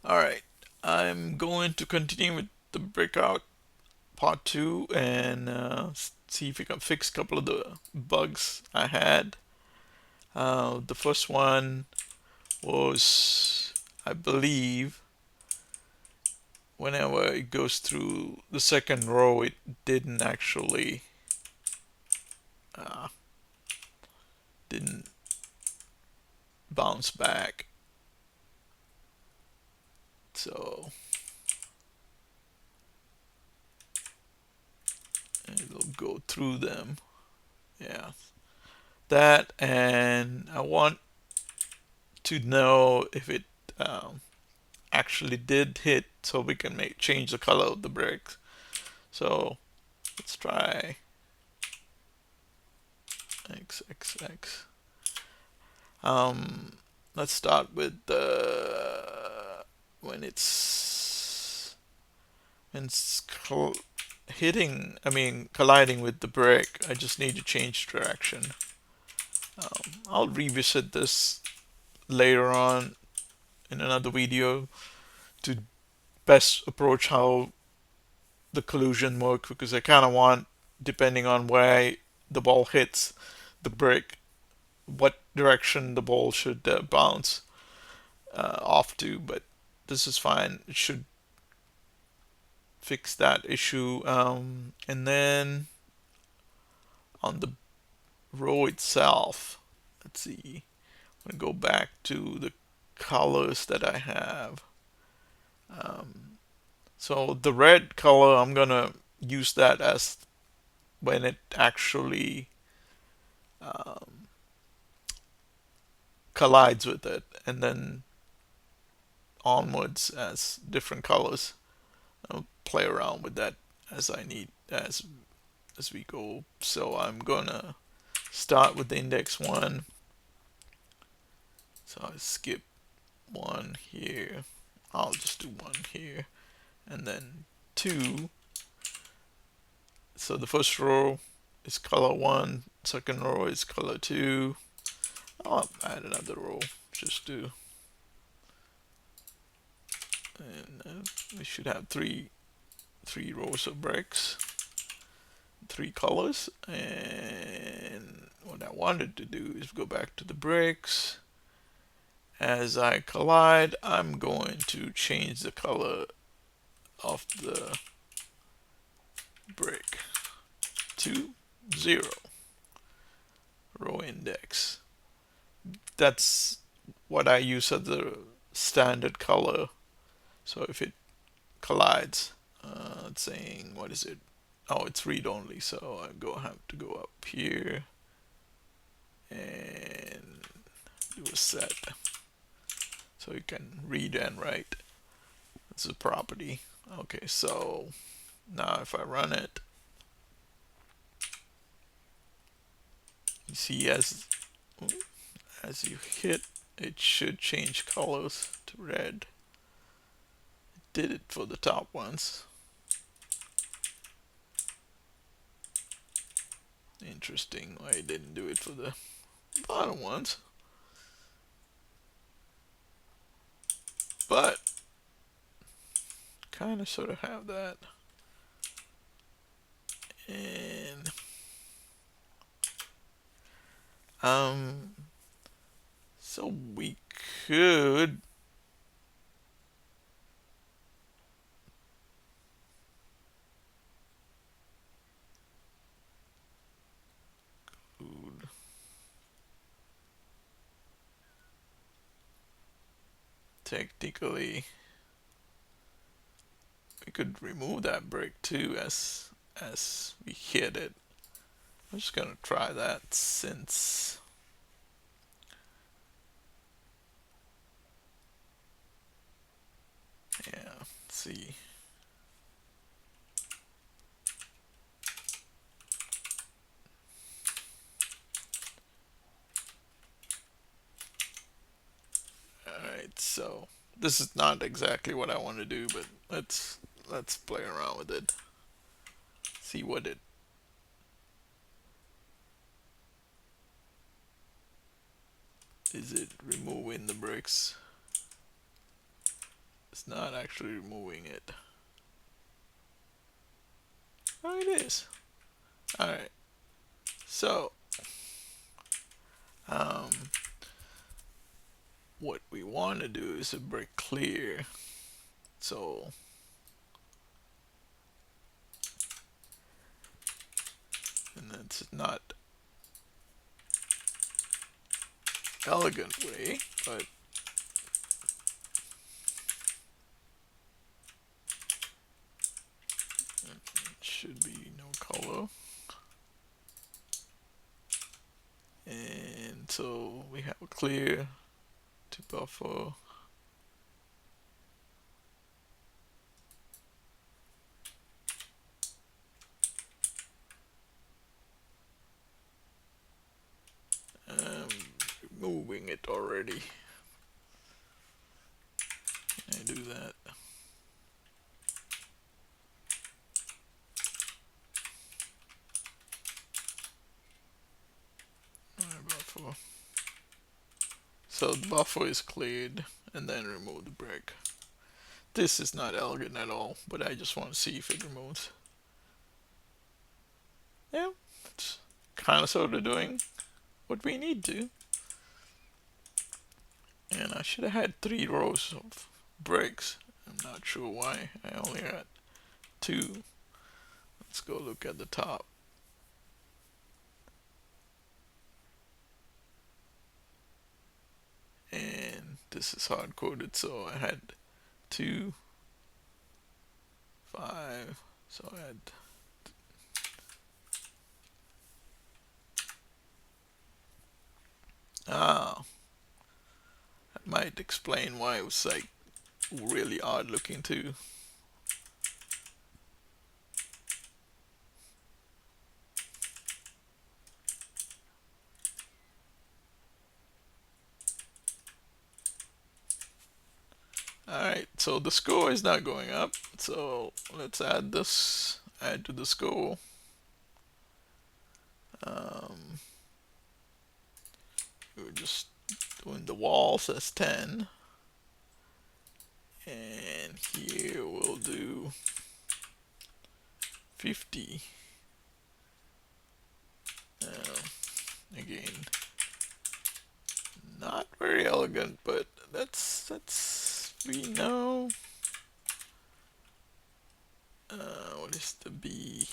Alright, I'm going to continue with the Breakout Part 2 and see if we can fix a couple of the bugs I had. The first one was, I believe, whenever it goes through the second row, it didn't actually uh, didn't bounce back. So it'll go through them. Yeah, that, and I want to know if it um, actually did hit, so we can change the color of the bricks. So let's try XXX. Um, let's start with when it's hitting. I mean, colliding with the brick. I just need to change direction. I'll revisit this later on in another video to best approach how the collusion works, because I kind of want, depending on where the ball hits the brick, what direction the ball should bounce off to. But this is fine. It should fix that issue. And then on the row itself, let's see. I'm gonna go back to the colors that I have. So the red color, I'm gonna use that as when it actually collides with it, and then onwards as different colors. I'll play around with that as I need as we go. So I'm gonna start with the index one. So I skip one here. I'll just do one here, and then two. So the first row is color one, second row is color two. I'll add another row just to, and we should have three rows of bricks, three colors. And what I wanted to do is go back to the bricks. As I collide, I'm going to change the color of the brick to 0 row index. That's what I use as the standard color. So if it collides, it's saying, what is it? Oh, it's read only. So have to go up here and do a set, so you can read and write. It's a property. Okay, so now if I run it, you see as you hit, it should change colors to red. It did it for the top ones. Interesting why it didn't do it for the bottom ones. But kind of sort of have that. And so we could technically, we could remove that brick too as we hit it. I'm just gonna try that since yeah, let's see. Alright, so this is not exactly what I want to do, but let's play around with it. See what it is. It removing the bricks. It's not actually removing it. Oh, it is. Alright. So, um, what we want to do is a brick clear. So, and that's not elegant way, but it should be no color. And so we have a clear to buffer. Removing it already. I do that. Buffer. So the buffer is cleared, and then remove the brick. This is not elegant at all, but I just want to see if it removes. Yeah, it's kind of sort of doing what we need to. And I should have had 3 rows of bricks. I'm not sure why I only had 2. Let's go look at the top. And this is hard coded, so I had 2, 5, so I had that might explain why it was like really odd looking too. Alright, so the score is not going up, so let's add this, add to the score. We're just doing the walls as 10, and here we'll do 50. Again, not very elegant, but that's we know. What is the B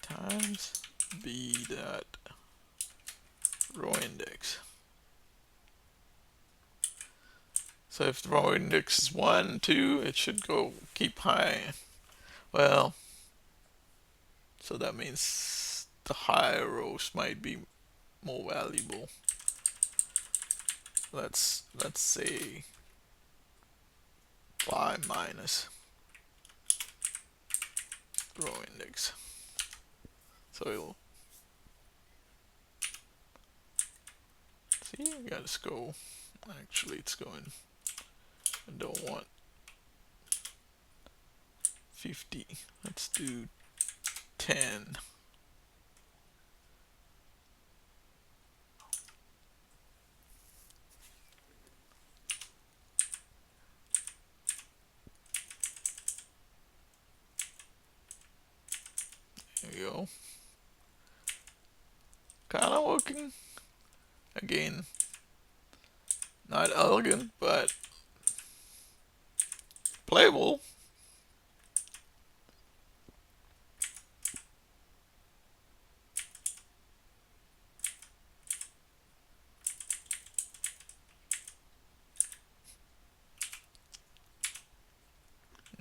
times B dot row index? So if the row index is 1, 2, it should go keep high. Well, so that means the higher rows might be more valuable. Let's say 5 minus row index. So it'll see, I gotta go. Actually, it's going. I don't want 50. Let's do 10. There we go. Kind of working. Again, not elegant, but playable.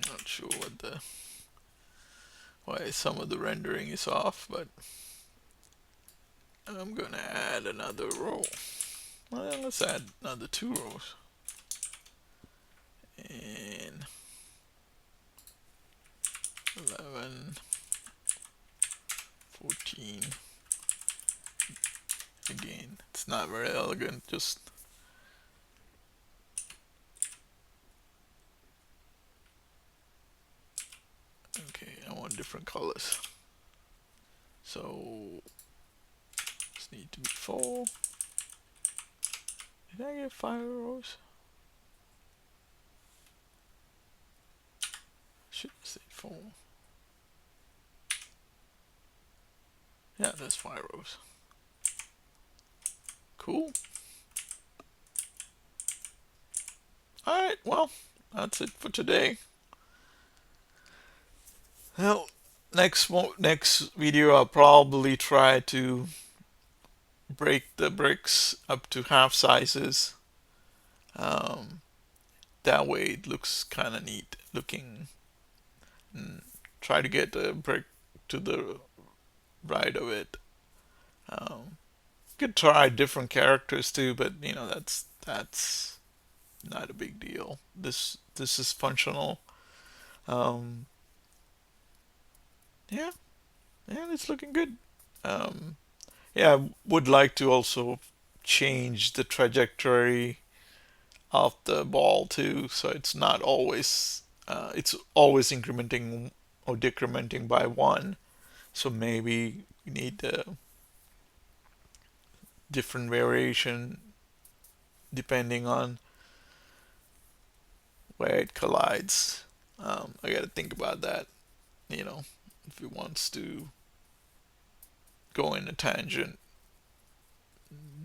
Not sure why some of the rendering is off, but I'm gonna add another row. Well, let's add another 2 rows. And 11, 14. Again, it's not very elegant, just okay, I want different colors. So this need to be 4. Did I get 5 rows? Should I say 4? Yeah, there's 5 rows. Cool. Alright, well, that's it for today. Well, next video I'll probably try to break the bricks up to half sizes. Um, that way it looks kind of neat looking. And try to get the brick to the right of it. Um, could try different characters too, but you know that's not a big deal. This is functional. Um, yeah, yeah, it's looking good. Um, yeah, I would like to also change the trajectory of the ball too, so it's always incrementing or decrementing by 1. So maybe we need a different variation depending on where it collides. I got to think about that. You know, if it wants to go in a tangent,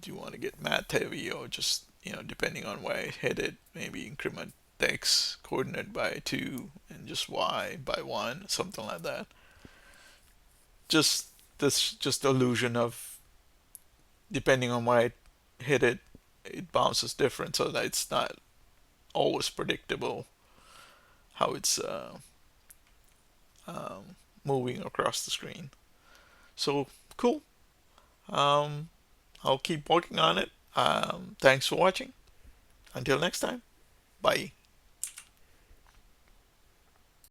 do you want to get math heavy or just, depending on where it hit it, maybe increment the x coordinate by 2 and just y by 1, something like that. Just just illusion of depending on where it hit it, it bounces different, so that it's not always predictable how it's moving across the screen. So cool. Um, I'll keep working on it. Thanks for watching. Until next time. Bye.